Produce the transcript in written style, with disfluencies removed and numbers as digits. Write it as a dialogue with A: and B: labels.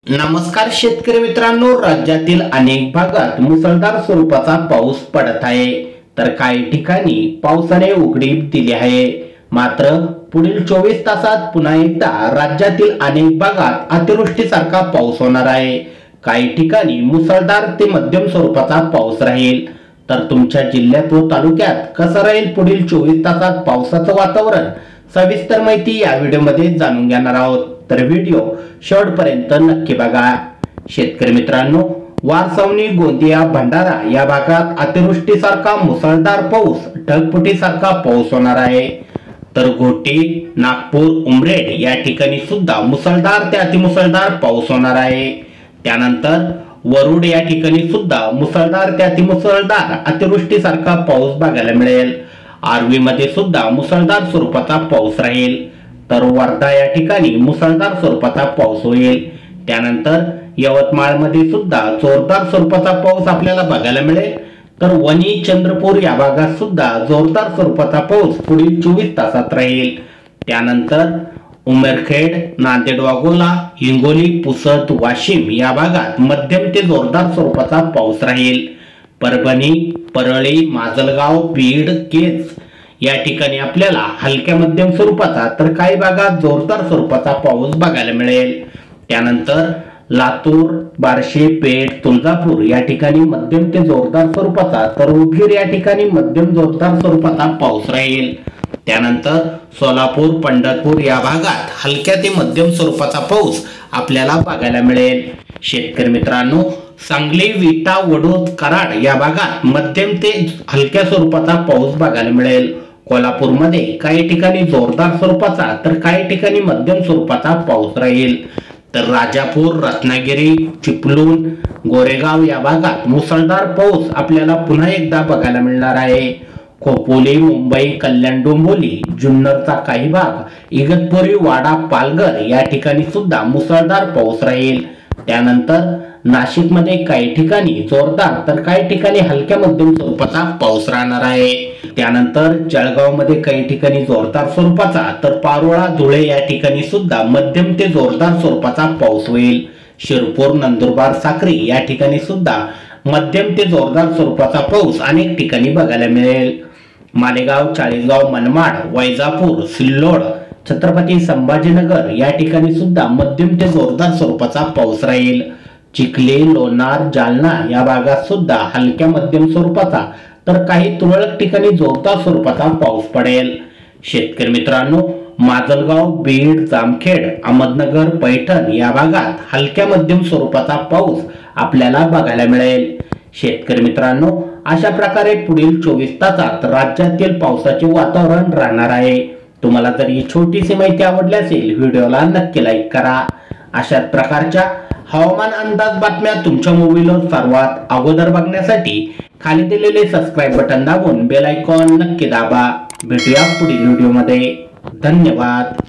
A: नमस्कार शेतकरी मित्रांनो, राज्यातील अनेक भागात मुसळधार स्वरूपाचा पाऊस पडत आहे, तर काही ठिकाणी पावसाने उघडीप दिली आहे। मात्र पुढील 24 तासात पुन्हा एकदा राज्यातील अनेक भागात अतिवृष्टीसारखा पाऊस होणार आहे। काही ठिकाणी मुसळधार ते मध्यम स्वरूपाचा पाऊस राहील। तर तुमच्या जिल्ह्यात व तालुक्यात कसं राहील पुढील 24 तासात पावसाचं वातावरण, सविस्तर माहिती या व्हिडिओमध्ये जाणून घेणार आहोत। तर व्हिडिओ शेवटपर्यंत नक्की बघा। शेतकरी मित्रांनो, वारसावणी, गोंदिया, भंडारा या भागात अतिवृष्टीसारखा मुसळधार पाऊस, ढगफुटीसारखा पाऊस होणार आहे। तर घोटी, नागपूर, उमरेड या ठिकाणी सुद्धा मुसळधार ते अतिमुसळधार पाऊस होणार आहे। त्यानंतर वरुड या ठिकाणी सुद्धा मुसळधार ते अतिमुसळधार अतिवृष्टीसारखा पाऊस बघायला मिळेल। आर्वी मध्ये सुद्धा मुसळधार स्वरूपाचा पाऊस राहील। तर वर्धा या ठिकाणी मुसळधार स्वरूपाचा पाऊस होईल। त्यानंतर यवतमाळ मध्ये सुद्धा जोरदार स्वरूपाचा पाऊस आपल्याला बघायला मिळेल। तर वणी, चंद्रपूर या भागात सुद्धा जोरदार स्वरूपाचा पाऊस पुढील 24 तासात राहील। त्यानंतर उमरखेड, नांदेड, वाघोला, हिंगोली, पुसद, वाशिम या भागात मध्यम ते जोरदार स्वरूपाचा पाऊस राहील। परभणी, परळी, माजलगाव, बीड, केज या ठिकाणी आपल्याला हलक्या मध्यम स्वरूपाचा तर काही भागात जोरदार स्वरूपाचा पाऊस बघायला मिळेल। त्यानंतर लातूर, बार्शी, पेठ, तुळजापूर या ठिकाणी मध्यम ते जोरदार स्वरूपाचा, तर उदगीर या ठिकाणी मध्यम जोरदार स्वरूपाचा पाऊस राहील। त्यानंतर सोलापूर, पंढरपूर या भागात हलक्या ते मध्यम स्वरूपाचा पाऊस आपल्याला बघायला मिळेल। शेतकरी मित्रांनो, सांगली, विटा, वडोद, कराड या भागात मध्यम ते हलक्या स्वरूपाचा पाऊस बघायला मिळेल। कोल्हापूरमध्ये काही ठिकाणी जोरदार स्वरूपाचा तर काही ठिकाणी मध्यम स्वरूपाचा पाऊस राहील। तर राजापूर, रत्नागिरी, चिपळूण, गोरेगाव या भागात मुसळधार पाऊस आपल्याला पुन्हा एकदा बघायला मिळणार आहे। खोपोली, मुंबई, कल्याण, डोंबिवली, जुन्नरचा काही भाग, इगतपुरी, वाडा, पालघर या ठिकाणी सुद्धा मुसळधार पाऊस राहील। त्यानंतर नाशिक मध्ये काही ठिकाणी जोरदार तर काही ठिकाणी हलक्या मध्यम स्वरूपाचा पाऊस राहणार आहे। त्यानंतर जळगाव मध्ये काही ठिकाणी जोरदार स्वरूपाचा तर पारोळा, धुळे या ठिकाणी सुद्धा मध्यम ते जोरदार स्वरूपाचा पाऊस होईल। शिरपूर, नंदुरबार, साक्री या ठिकाणी सुद्धा मध्यम ते जोरदार स्वरूपाचा पाऊस अनेक ठिकाणी बघायला मिळेल। मालेगाव, चाळीसगाव, मनमाड, वैजापूर, सिल्लोड, छत्रपती संभाजीनगर या ठिकाणी सुद्धा मध्यम ते जोरदार स्वरूपाचा पाऊस राहील। चिखली, लोणार, जालना या भागात सुद्धा हलक्या मध्यम स्वरूपाचा तर काही तुरळक ठिकाणी जोरदार स्वरूपाचा पाऊस पडेल। शेतकरी मित्रांनो, माजलगाव, बीड, जामखेड, अहमदनगर, पैठण या भागात हलक्या मध्यम स्वरूपाचा पाऊस आपल्याला बघायला मिळेल। शेतकरी मित्रांनो, अशा प्रकारे पुढील 24 तासात राज्यातील पावसाचे वातावरण राहणार आहे। तुम्हाला जर ही छोटीशी माहिती आवडली असेल, व्हिडिओला नक्की लाईक करा। अशा प्रकारच्या हवामान अंदाज बातम्या तुमच्या मोबाईलवर सर्वात अगोदर बघण्यासाठी खाली दिलेले सबस्क्राइब बटन दाबून बेल आयकॉन नक्की दाबा। भेटूया पुढील व्हिडिओमध्ये। धन्यवाद।